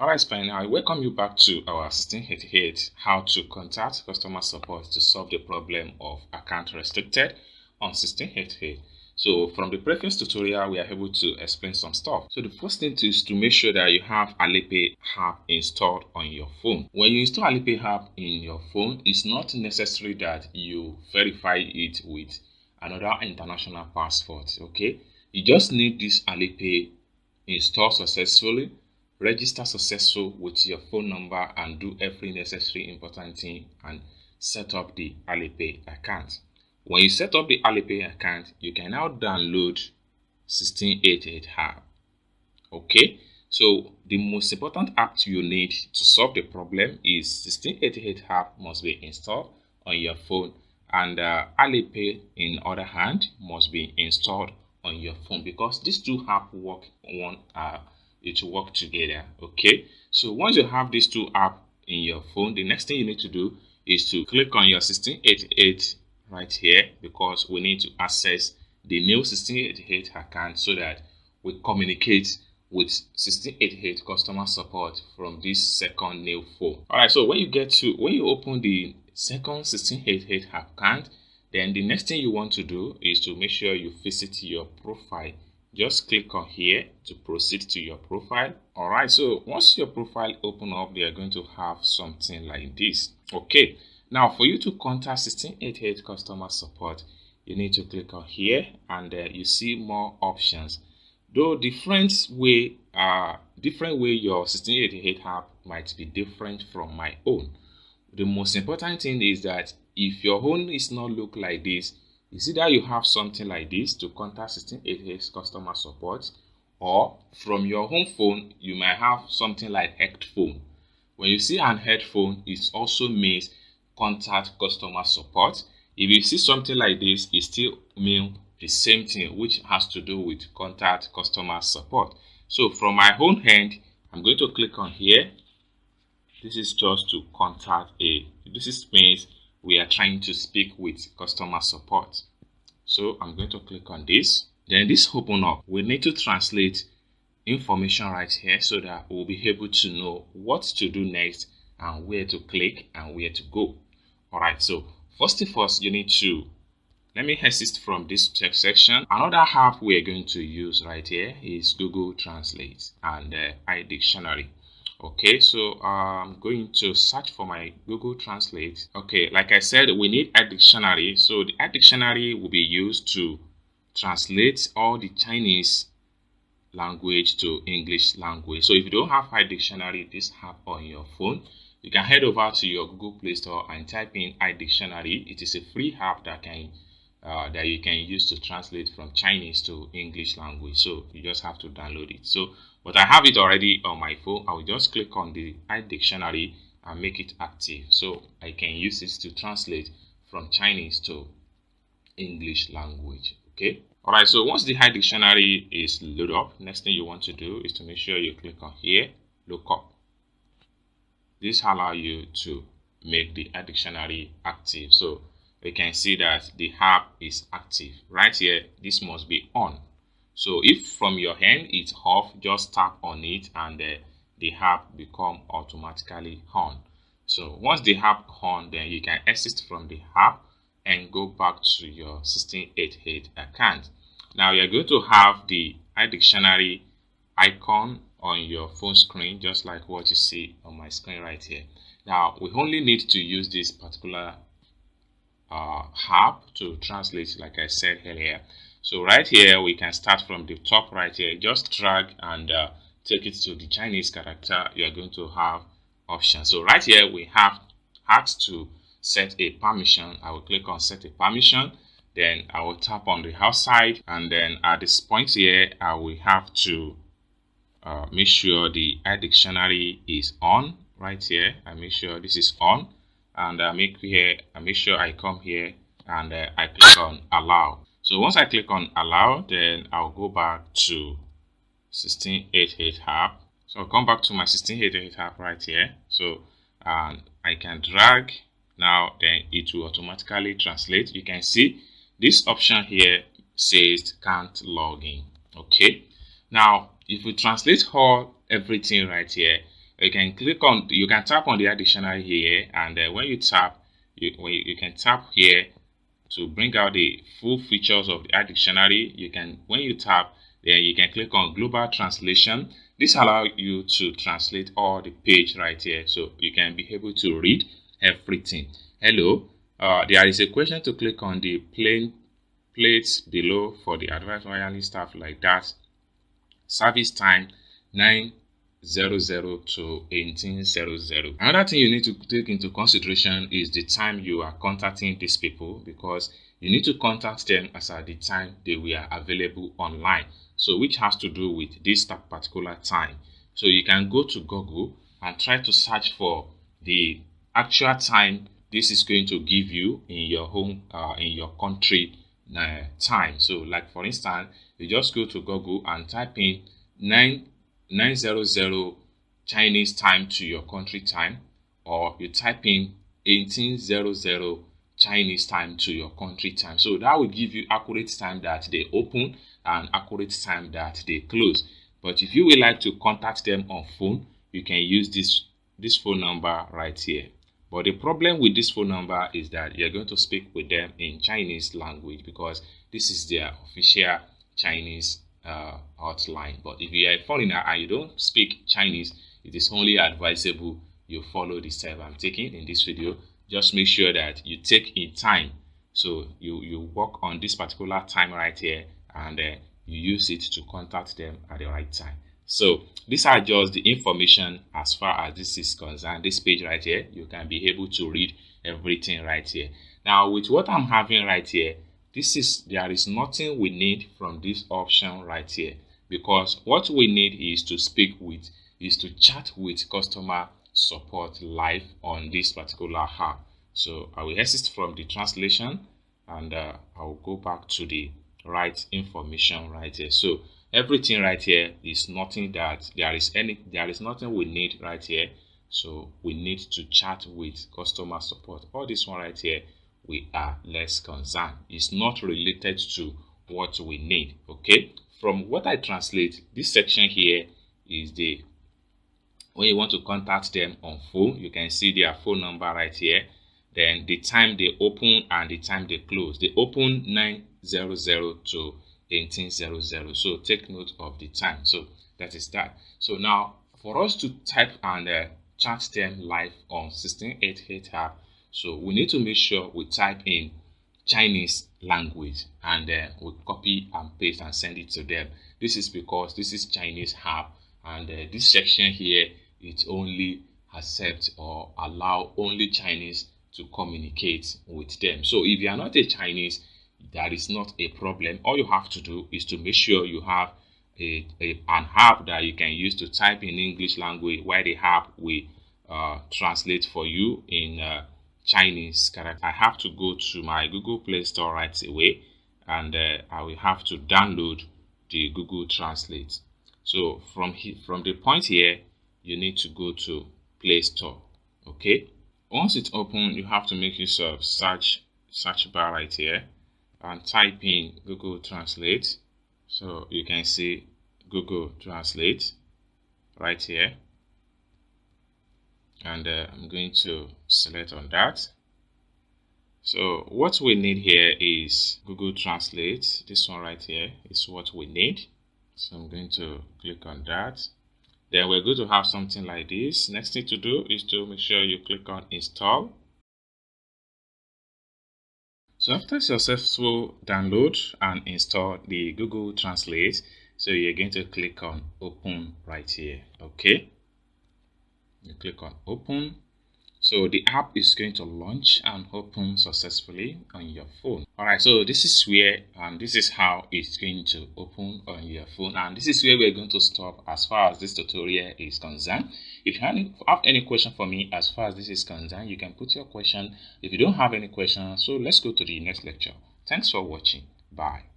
Alright, fine. I welcome you back to our 1688 how to contact customer support to solve the problem of account restricted on 1688. So from the previous tutorial, we are able to explain some stuff. So the first thing is to make sure that you have Alipay app installed on your phone. When you install Alipay app in your phone, it's not necessary that you verify it with another international passport. Okay, you just need this Alipay installed successfully, register successful with your phone number, and do every necessary important thing and set up the Alipay account. When you set up the Alipay account, you can now download 1688 app. Okay, so the most important app you need to solve the problem is 1688 app must be installed on your phone, and Alipay in other hand must be installed on your phone, because these two apps work it will work together. Okay, so once you have these two apps in your phone, the next thing you need to do is to click on your 1688 right here, because we need to access the new 1688 account so that we communicate with 1688 customer support from this second new phone. Alright, so when you open the second 1688 account, then the next thing you want to do is to make sure you visit your profile. Just click on here to proceed to your profile. Alright, so once your profile open up, they are going to have something like this. Okay, now for you to contact 1688 customer support, you need to click on here, and you see more options. Though different way your 1688 app might be different from my own. The most important thing is that if your own is not look like this, you see that you have something like this to contact 1688 customer support, or from your home phone you might have something like headphone. When you see an headphone, it also means contact customer support. If you see something like this, it still means the same thing, which has to do with contact customer support. So from my own hand, I'm going to click on here. This is just to contact this means we are trying to speak with customer support. So I'm going to click on this. Then this open up. We need to translate information right here so that we'll be able to know what to do next and where to click and where to go. Alright, so first thing first, you need to, let me exit from this section. Another app we're going to use right here is Google Translate and iDictionary. Okay, so I'm going to search for my Google Translate. Okay, like I said, we need iDictionary. So the iDictionary will be used to translate all the Chinese language to English language. So if you don't have iDictionary, this app on your phone, you can head over to your Google Play Store and type in iDictionary. It is a free app that you can use to translate from Chinese to English language. So you just have to download it. So, but I have it already on my phone. I will just click on the iDictionary and make it active, so I can use it to translate from Chinese to English language. Okay. Alright, so once the iDictionary is loaded up, next thing you want to do is to make sure you click on here, look up. This allows you to make the iDictionary active. So you can see that the app is active. Right here, this must be on. So if from your hand it's off, just tap on it and the app become automatically on. So once the app on, then you can exit from the app and go back to your 1688 account. Now you're going to have the iDictionary icon on your phone screen, just like what you see on my screen right here. Now we only need to use this particular app to translate, like I said earlier. So right here we can start from the top right here. Just drag and take it to the Chinese character. You are going to have options. So right here we have asked to set a permission. I will click on set a permission. Then I will tap on the outside, and then at this point here I will have to make sure the iDictionary is on. Right here I make sure this is on, and I make sure I come here and I click on allow. So once I click on allow, then I'll go back to 1688 app. So I'll come back to my 1688 app right here. So I can drag. Now then it will automatically translate. You can see this option here says can't log in. Okay, now if we translate everything right here, you can tap on the dictionary here, and when you tap, you can tap here to bring out the full features of the dictionary. When you tap, then you can click on global translation. This allows you to translate all the page right here, so you can be able to read everything. Hello, there is a question to click on the plates below for the advanced wireless stuff like that. Service time 9:00 to 18:00. Another thing you need to take into consideration is the time you are contacting these people, because you need to contact them as at the time they were available online, so which has to do with this particular time. So you can go to Google and try to search for the actual time this is going to give you in your home, in your country time. So like for instance, you just go to Google and type in 9:00 Chinese time to your country time, or you type in 18:00 Chinese time to your country time. So that will give you accurate time that they open and accurate time that they close. But if you would like to contact them on phone, you can use this phone number right here. But the problem with this phone number is that you're going to speak with them in Chinese language, because this is their official Chinese hotline. But if you are a foreigner and you don't speak Chinese, it is only advisable you follow the step I'm taking in this video. Just make sure that you take in time, so you work on this particular time right here, and you use it to contact them at the right time. So these are just the information as far as this is concerned. This page right here, you can be able to read everything right here. Now with what I'm having right here, there is nothing we need from this option right here, because what we need is to chat with customer support live on this particular app. So I will exit from the translation, and I will go back to the right information right here. So everything right here is nothing that there is nothing we need right here. So we need to chat with customer support. All this one right here, we are less concerned. It's not related to what we need. Okay, from what I translate, this section here is when you want to contact them on phone, you can see their phone number right here. Then the time they open and the time they close. They open 9:00 to 18:00. So take note of the time. So that is that. So now for us to type and chat them live on 1688 app, so we need to make sure we type in Chinese language, and we copy and paste and send it to them. This is because this is Chinese app, and this section here, it only accept or allow only Chinese to communicate with them. So if you are not a Chinese, that is not a problem. All you have to do is to make sure you have an app that you can use to type in English language, while the app will translate for you in Chinese character. I have to go to my Google Play Store right away, and I will have to download the Google Translate. So from the point here, you need to go to Play Store. Okay, once it's open, you have to make use of search bar right here and type in Google Translate. So you can see Google Translate right here, and I'm going to select on that. So what we need here is Google Translate. This one right here is what we need. So I'm going to click on that. Then we're going to have something like this. Next thing to do is to make sure you click on install. So after successful download and install the Google Translate, so you're going to click on open right here. Okay, you click on open. So the app is going to launch and open successfully on your phone. Alright, so this is where this is how it's going to open on your phone, and this is where we're going to stop as far as this tutorial is concerned. If you have any question for me as far as this is concerned, you can put your question. If you don't have any question, so let's go to the next lecture. Thanks for watching. Bye.